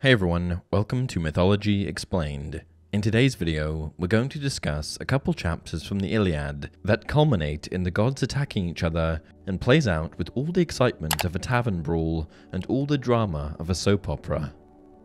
Hey everyone, welcome to Mythology Explained. In today's video, we're going to discuss a couple chapters from the Iliad that culminate in the gods attacking each other and plays out with all the excitement of a tavern brawl and all the drama of a soap opera.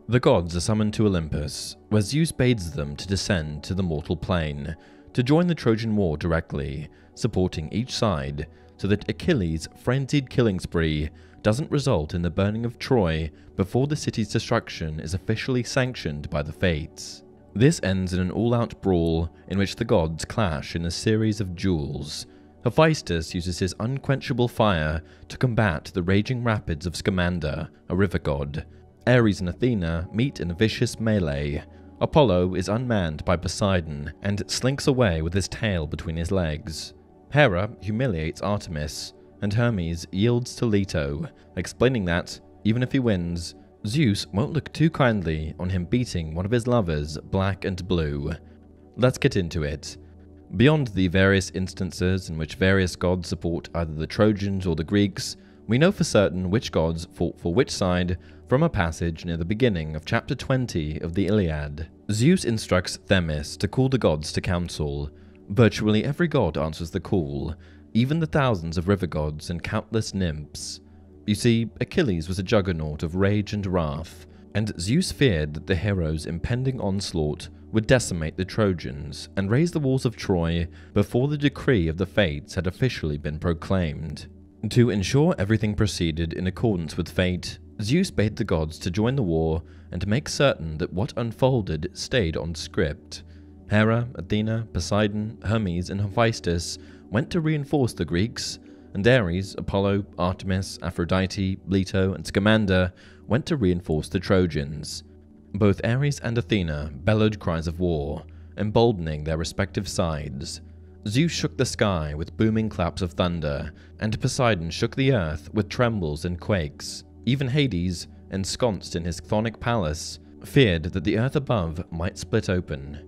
The gods are summoned to Olympus, where Zeus bids them to descend to the mortal plane, to join the Trojan War directly, supporting each side, so that Achilles' frenzied killing spree doesn't result in the burning of Troy before the city's destruction is officially sanctioned by the fates. This ends in an all-out brawl in which the gods clash in a series of duels. Hephaestus uses his unquenchable fire to combat the raging rapids of Scamander, a river god. Ares and Athena meet in a vicious melee. Apollo is unmanned by Poseidon and slinks away with his tail between his legs. Hera humiliates Artemis, and Hermes yields to Leto, explaining that, even if he wins, Zeus won't look too kindly on him beating one of his lovers black and blue. Let's get into it. Beyond the various instances in which various gods support either the Trojans or the Greeks, we know for certain which gods fought for which side from a passage near the beginning of chapter 20 of the Iliad. Zeus instructs Hermes to call the gods to council. Virtually every god answers the call, even the thousands of river gods and countless nymphs. You see, Achilles was a juggernaut of rage and wrath, and Zeus feared that the hero's impending onslaught would decimate the Trojans and raise the walls of Troy before the decree of the fates had officially been proclaimed. To ensure everything proceeded in accordance with fate, Zeus bade the gods to join the war and make certain that what unfolded stayed on script. Hera, Athena, Poseidon, Hermes, and Hephaestus went to reinforce the Greeks, and Ares, Apollo, Artemis, Aphrodite, Leto, and Scamander went to reinforce the Trojans. Both Ares and Athena bellowed cries of war, emboldening their respective sides. Zeus shook the sky with booming claps of thunder, and Poseidon shook the earth with trembles and quakes. Even Hades, ensconced in his chthonic palace, feared that the earth above might split open.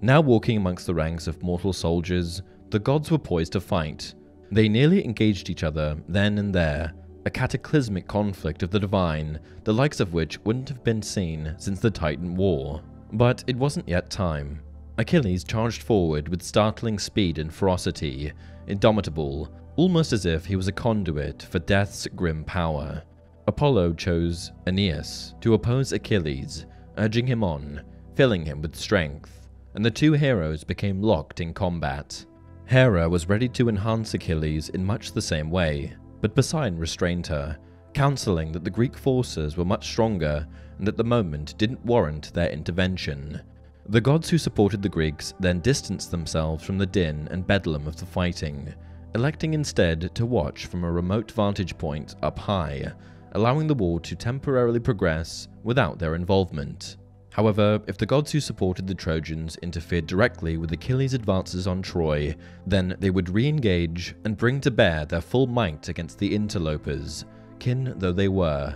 Now walking amongst the ranks of mortal soldiers, the gods were poised to fight. They nearly engaged each other then and there, a cataclysmic conflict of the divine, the likes of which wouldn't have been seen since the Titan War. But it wasn't yet time. Achilles charged forward with startling speed and ferocity, indomitable, almost as if he was a conduit for death's grim power. Apollo chose Aeneas to oppose Achilles, urging him on, filling him with strength, and the two heroes became locked in combat. Hera was ready to enhance Achilles in much the same way, but Poseidon restrained her, counseling that the Greek forces were much stronger and that the moment didn't warrant their intervention. The gods who supported the Greeks then distanced themselves from the din and bedlam of the fighting, electing instead to watch from a remote vantage point up high, allowing the war to temporarily progress without their involvement. However, if the gods who supported the Trojans interfered directly with Achilles' advances on Troy, then they would re-engage and bring to bear their full might against the interlopers, kin though they were.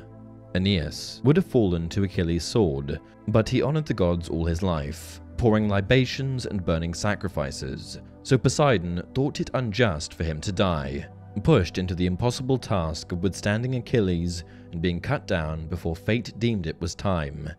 Aeneas would have fallen to Achilles' sword, but he honored the gods all his life, pouring libations and burning sacrifices, so Poseidon thought it unjust for him to die, pushed into the impossible task of withstanding Achilles and being cut down before fate deemed it was time.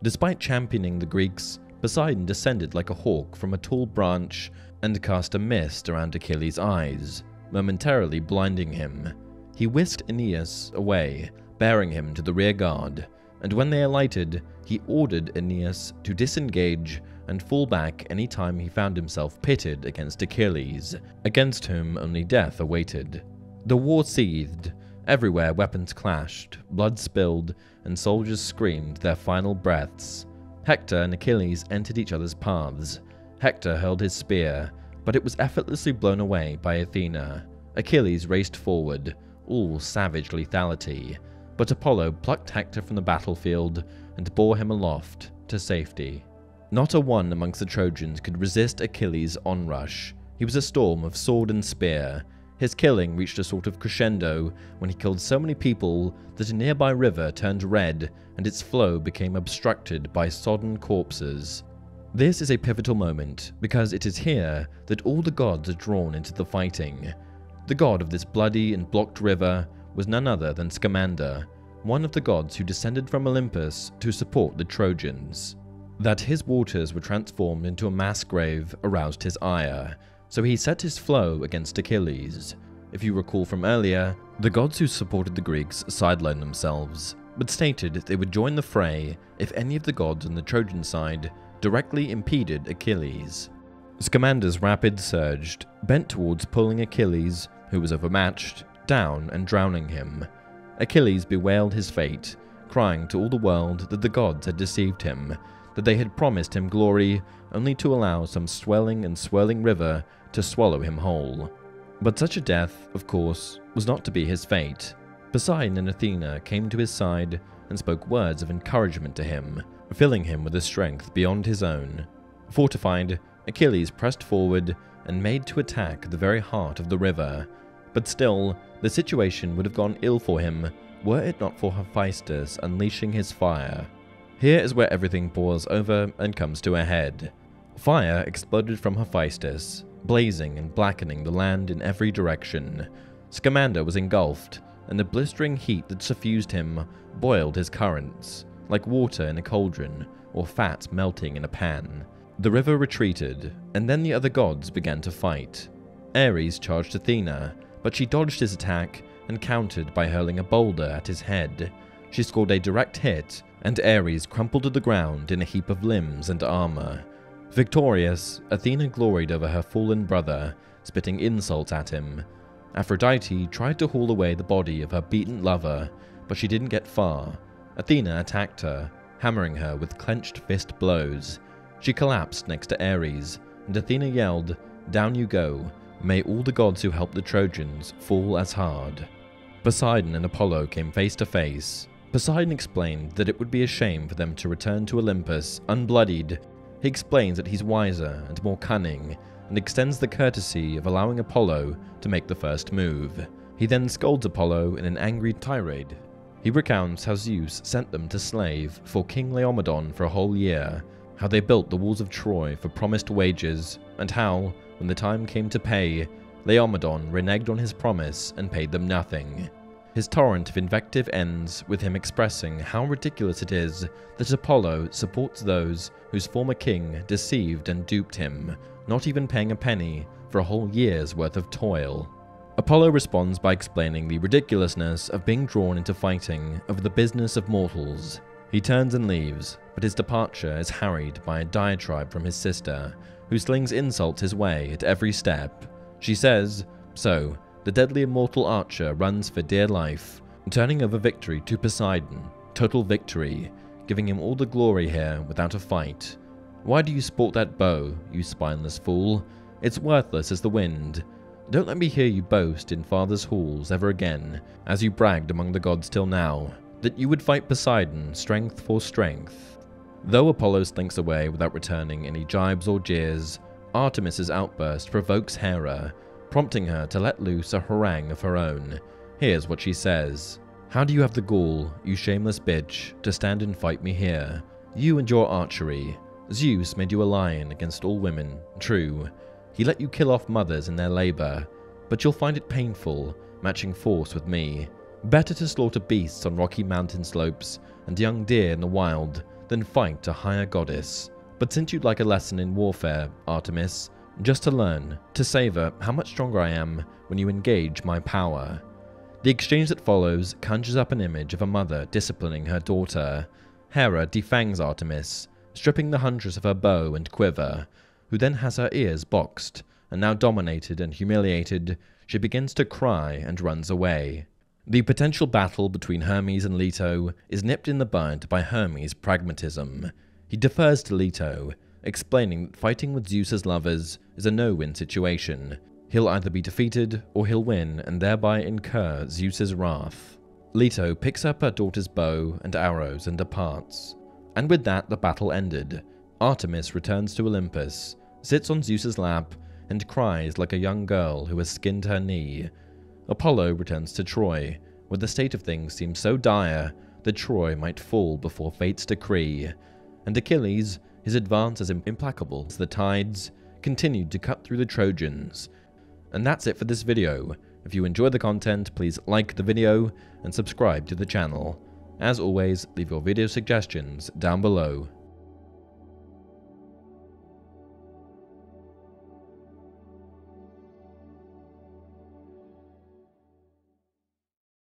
Despite championing the Greeks, Poseidon descended like a hawk from a tall branch and cast a mist around Achilles' eyes, momentarily blinding him. He whisked Aeneas away, bearing him to the rear guard, and when they alighted, he ordered Aeneas to disengage and fall back any time he found himself pitted against Achilles, against whom only death awaited. The war seethed. Everywhere weapons clashed, blood spilled, and soldiers screamed their final breaths. Hector and Achilles entered each other's paths. Hector hurled his spear, but it was effortlessly blown away by Athena. Achilles raced forward, all savage lethality, but Apollo plucked Hector from the battlefield and bore him aloft to safety. Not a one amongst the Trojans could resist Achilles' onrush. He was a storm of sword and spear. His killing reached a sort of crescendo when he killed so many people that a nearby river turned red and its flow became obstructed by sodden corpses. This is a pivotal moment because it is here that all the gods are drawn into the fighting. The god of this bloody and blocked river was none other than Scamander, one of the gods who descended from Olympus to support the Trojans. That his waters were transformed into a mass grave aroused his ire, so he set his flow against Achilles. If you recall from earlier, the gods who supported the Greeks sidelined themselves, but stated they would join the fray if any of the gods on the Trojan side directly impeded Achilles. Scamander's rapid surged, bent towards pulling Achilles, who was overmatched, down and drowning him. Achilles bewailed his fate, crying to all the world that the gods had deceived him, that they had promised him glory only to allow some swelling and swirling river to swallow him whole. But such a death, of course, was not to be his fate. Poseidon and Athena came to his side and spoke words of encouragement to him, filling him with a strength beyond his own. Fortified, Achilles pressed forward and made to attack the very heart of the river. But still, the situation would have gone ill for him were it not for Hephaestus unleashing his fire. Here is where everything pours over and comes to a head. Fire exploded from Hephaestus, blazing and blackening the land in every direction. Scamander was engulfed, and the blistering heat that suffused him boiled his currents, like water in a cauldron or fat melting in a pan. The river retreated, and then the other gods began to fight. Ares charged Athena, but she dodged his attack and countered by hurling a boulder at his head. She scored a direct hit, and Ares crumpled to the ground in a heap of limbs and armor. Victorious, Athena gloried over her fallen brother, spitting insults at him. Aphrodite tried to haul away the body of her beaten lover, but she didn't get far. Athena attacked her, hammering her with clenched fist blows. She collapsed next to Ares, and Athena yelled, "Down you go. May all the gods who helped the Trojans fall as hard." Poseidon and Apollo came face to face. Poseidon explained that it would be a shame for them to return to Olympus unbloodied. He explains that he's wiser and more cunning, and extends the courtesy of allowing Apollo to make the first move. He then scolds Apollo in an angry tirade. He recounts how Zeus sent them to slave for King Laomedon for a whole year, how they built the walls of Troy for promised wages, and how, when the time came to pay, Laomedon reneged on his promise and paid them nothing. His torrent of invective ends with him expressing how ridiculous it is that Apollo supports those whose former king deceived and duped him, not even paying a penny for a whole year's worth of toil. Apollo responds by explaining the ridiculousness of being drawn into fighting over the business of mortals. He turns and leaves, but his departure is harried by a diatribe from his sister, who slings insults his way at every step. She says, "So, the deadly immortal archer runs for dear life, turning over victory to Poseidon, total victory, giving him all the glory here without a fight. Why do you sport that bow, you spineless fool? It's worthless as the wind. Don't let me hear you boast in father's halls ever again, as you bragged among the gods till now, that you would fight Poseidon strength for strength." Though Apollo slinks away without returning any jibes or jeers, Artemis's outburst provokes Hera, prompting her to let loose a harangue of her own. Here's what she says. "How do you have the gall, you shameless bitch, to stand and fight me here? You and your archery. Zeus made you a lion against all women, true. He let you kill off mothers in their labor, but you'll find it painful, matching force with me. Better to slaughter beasts on rocky mountain slopes and young deer in the wild than fight a higher goddess. But since you'd like a lesson in warfare, Artemis, just to learn, to savor how much stronger I am when you engage my power." The exchange that follows conjures up an image of a mother disciplining her daughter. Hera defangs Artemis, stripping the huntress of her bow and quiver, who then has her ears boxed, and now dominated and humiliated, she begins to cry and runs away. The potential battle between Hermes and Leto is nipped in the bud by Hermes' pragmatism. He defers to Leto, explaining that fighting with Zeus's lovers is a no-win situation. He'll either be defeated or he'll win and thereby incur Zeus's wrath. Leto picks up her daughter's bow and arrows and departs. And with that, the battle ended. Artemis returns to Olympus, sits on Zeus's lap, and cries like a young girl who has skinned her knee. Apollo returns to Troy, where the state of things seems so dire that Troy might fall before fate's decree. And Achilles, his advance as implacable as the tides, continued to cut through the Trojans. And that's it for this video. If you enjoy the content, please like the video and subscribe to the channel. As always, leave your video suggestions down below.